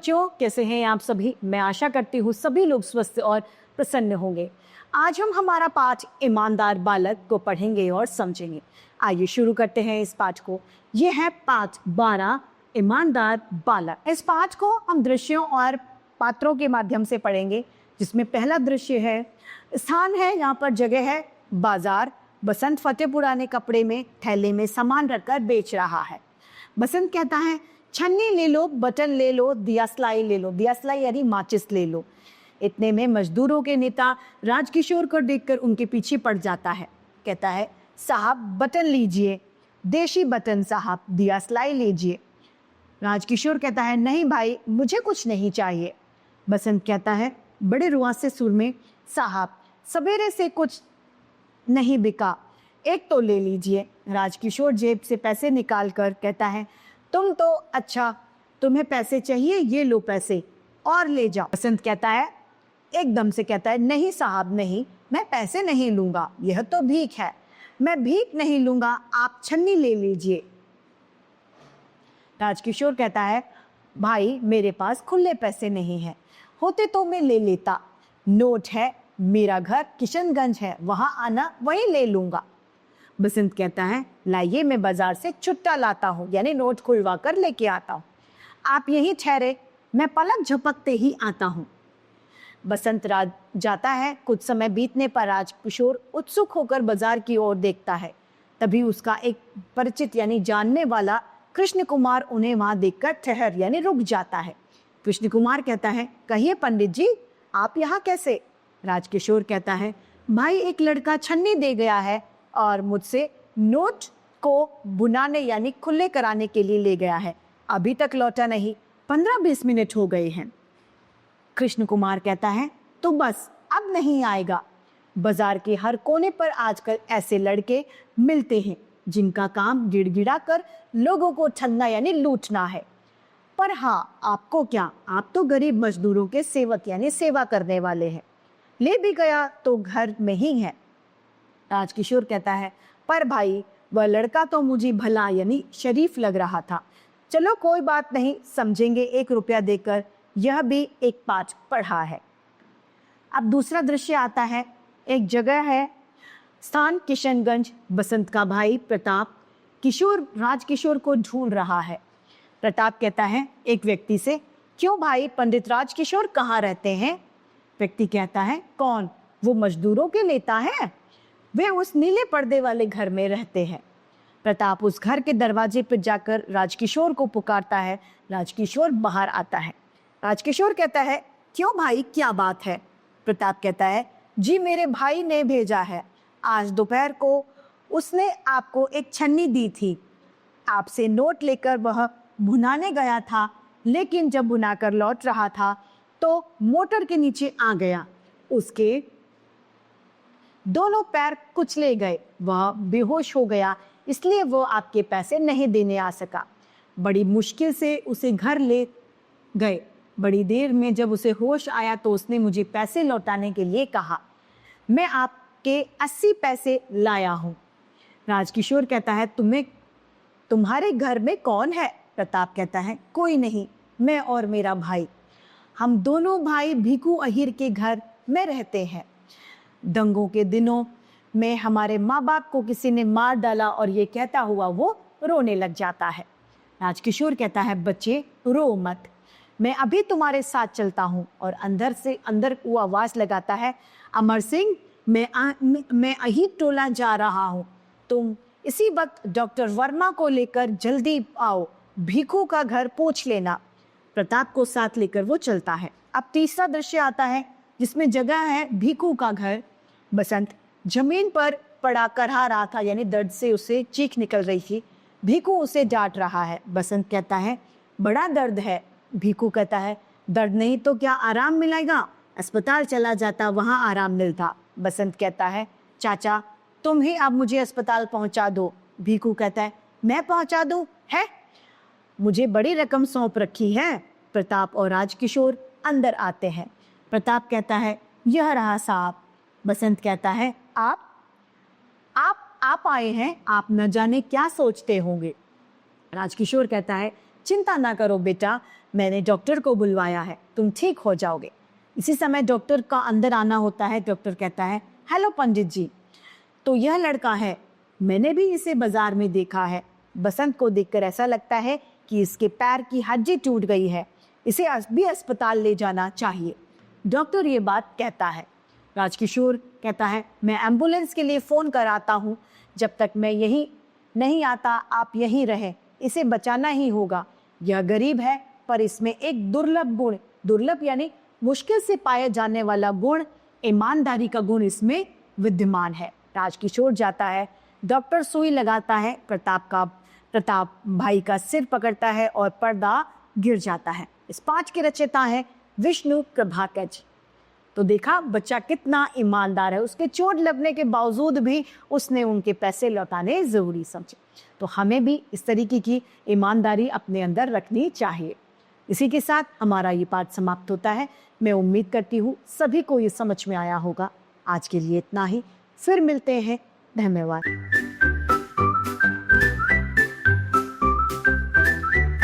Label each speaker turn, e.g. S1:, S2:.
S1: बच्चों, कैसे हैं आप सभी? मैं आशा करती हूँ सभी लोग स्वस्थ और प्रसन्न होंगे। आज हम हमारा पाठ ईमानदार बालक को पढ़ेंगे और समझेंगे। आइए शुरू करते हैं इस पाठ को। ये है पाठ 12, ईमानदार बालक। इस पाठ को हम दृश्यों और पात्रों के माध्यम से पढ़ेंगे, जिसमें पहला दृश्य है, स्थान है, यहाँ पर जगह है बाजार। बसंत फतेह पुराने कपड़े में थैले में सामान रखकर बेच रहा है। बसंत कहता है, छन्नी ले लो, बटन ले लो, दियासलाई ले लो। दियासलाई यानी माचिस ले लो। इतने में मजदूरों के नेता राजकिशोर को देखकर उनके पीछे पड़ जाता है। कहता है, साहब बटन लीजिए, देशी बटन साहब, दियासलाई लीजिए। राजकिशोर कहता है, नहीं भाई, मुझे कुछ नहीं चाहिए। बसंत कहता है बड़े रुआसे सुर में, साहब सवेरे से कुछ नहीं बिका, एक तो ले लीजिए। राजकिशोर जेब से पैसे निकाल कर कहता है, तुम तो अच्छा, तुम्हें पैसे चाहिए, ये लो पैसे और ले जाओ। बसंत कहता है, एकदम से कहता है, नहीं साहब नहीं, मैं पैसे नहीं लूंगा, यह तो भीख है, मैं भीख नहीं लूंगा, आप छन्नी ले लीजिए। राजकिशोर कहता है, भाई मेरे पास खुले पैसे नहीं है, होते तो मैं ले लेता, नोट है, मेरा घर किशनगंज है, वहां आना वहीं ले लूंगा। बसंत कहता है, लाइए मैं बाजार से छुट्टा लाता हूँ, यानी नोट खुलवा कर लेके आता हूँ, आप यहीं ठहरे, मैं पलक झपकते ही आता हूँ। बसंत राज जाता है। कुछ समय बीतने पर राजकिशोर उत्सुक होकर बाजार की ओर देखता है। तभी उसका एक परिचित यानी जानने वाला कृष्ण कुमार उन्हें वहां देखकर ठहर यानी रुक जाता है। कृष्ण कुमार कहता है, कहिए पंडित जी, आप यहाँ कैसे? राजकिशोर कहता है, भाई एक लड़का छन्नी दे गया है और मुझसे नोट को बुनाने यानी खुले कराने के लिए ले गया है, अभी तक लौटा नहीं, 15-20 मिनट हो गए हैं। कृष्ण कुमार कहता है, तो बस अब नहीं आएगा। बाजार के हर कोने पर आजकल ऐसे लड़के मिलते हैं जिनका काम गिड़गिड़ा कर लोगों को ठगना यानी लूटना है। पर हाँ, आपको क्या, आप तो गरीब मजदूरों के सेवक यानी सेवा करने वाले हैं, ले भी गया तो घर में ही है। राजकिशोर कहता है, पर भाई वह लड़का तो मुझे भला यानी शरीफ लग रहा था, चलो कोई बात नहीं, समझेंगे, 1 रुपया देकर। यह भी एक पाठ पढ़ा है। अब दूसरा दृश्य आता है। एक जगह है, स्थान किशनगंज। बसंत का भाई प्रताप किशोर राजकिशोर को ढूंढ रहा है। प्रताप कहता है एक व्यक्ति से, क्यों भाई, पंडित राजकिशोर कहाँ रहते हैं? व्यक्ति कहता है, कौन? वो मजदूरों के नेता है, वे उस नीले पर्दे वाले घर में रहते हैं। प्रताप उस घर के दरवाजे पर जाकर राजकिशोर को पुकारता है। राजकिशोर बाहर आता है। राजकिशोर कहता है, क्यों भाई, क्या बात है? प्रताप कहता है, जी मेरे भाई ने भेजा है, आज दोपहर को उसने आपको एक छन्नी दी थी, आपसे नोट लेकर वह भुनाने गया था, लेकिन जब भुनाकर लौट रहा था तो मोटर के नीचे आ गया, उसके दोनों पैर कुचले गए, वह बेहोश हो गया, इसलिए वो आपके पैसे नहीं देने आ सका। बड़ी मुश्किल से उसे घर ले गए, बड़ी देर में जब उसे होश आया तो उसने मुझे पैसे लौटाने के लिए कहा, मैं आपके 80 पैसे लाया हूँ। राजकिशोर कहता है, तुम्हारे घर में कौन है? प्रताप कहता है, कोई नहीं, मैं और मेरा भाई, हम दोनों भाई भीखू अहीर के घर में रहते हैं। दंगों के दिनों में हमारे माँ बाप को किसी ने मार डाला और ये कहता हुआ वो रोने लग जाता है। राजकिशोर कहता है, बच्चे रो मत, मैं अभी तुम्हारे साथ चलता हूँ। और अंदर से अंदर वो आवाज लगाता है, अमर सिंह, मैं अही टोला जा रहा हूँ, तुम इसी वक्त डॉक्टर वर्मा को लेकर जल्दी आओ, भीखू का घर पूछ लेना। प्रताप को साथ लेकर वो चलता है। अब तीसरा दृश्य आता है, जिसमें जगह है भीखू का घर। बसंत जमीन पर पड़ा करहा रहा था, यानी दर्द से उसे चीख निकल रही थी। भीखू उसे डांट रहा है। बसंत कहता है, बड़ा दर्द है। भीखू कहता है, दर्द नहीं तो क्या आराम मिलेगा, अस्पताल चला जाता, वहां आराम मिलता। बसंत कहता है, चाचा तुम ही अब मुझे अस्पताल पहुंचा दो। भीखू कहता है, मैं पहुंचा दूं? है, मुझे बड़ी रकम सौंप रखी है। प्रताप और राजकिशोर अंदर आते हैं। प्रताप कहता है, यह रहा साहब। बसंत कहता है, आप आए हैं, आप न जाने क्या सोचते होंगे। राजकिशोर कहता है, चिंता ना करो बेटा, मैंने डॉक्टर को बुलवाया है, तुम ठीक हो जाओगे। इसी समय डॉक्टर का अंदर आना होता है। डॉक्टर कहता है, हेलो पंडित जी, तो यह लड़का है, मैंने भी इसे बाजार में देखा है। बसंत को देखकर ऐसा लगता है कि इसके पैर की हड्डी टूट गई है, इसे भी अस्पताल ले जाना चाहिए। डॉक्टर ये बात कहता है। राजकिशोर कहता है, मैं एम्बुलेंस के लिए फ़ोन कराता हूँ, जब तक मैं यहीं नहीं आता आप यहीं रहें, इसे बचाना ही होगा। यह गरीब है पर इसमें एक दुर्लभ गुण, दुर्लभ यानी मुश्किल से पाया जाने वाला गुण, ईमानदारी का गुण इसमें विद्यमान है। राजकिशोर जाता है, डॉक्टर सुई लगाता है, प्रताप भाई का सिर पकड़ता है और पर्दा गिर जाता है। इस पाठ के रचयिता है विष्णु प्रभाकर जी। तो देखा बच्चा कितना ईमानदार है, उसके चोट लगने के बावजूद भी उसने उनके पैसे लौटाने जरूरी समझे। तो हमें भी इस तरीके की ईमानदारी अपने अंदर रखनी चाहिए। इसी के साथ हमारा ये पाठ समाप्त होता है। मैं उम्मीद करती हूँ सभी को ये समझ में आया होगा। आज के लिए इतना ही, फिर मिलते हैं। धन्यवाद।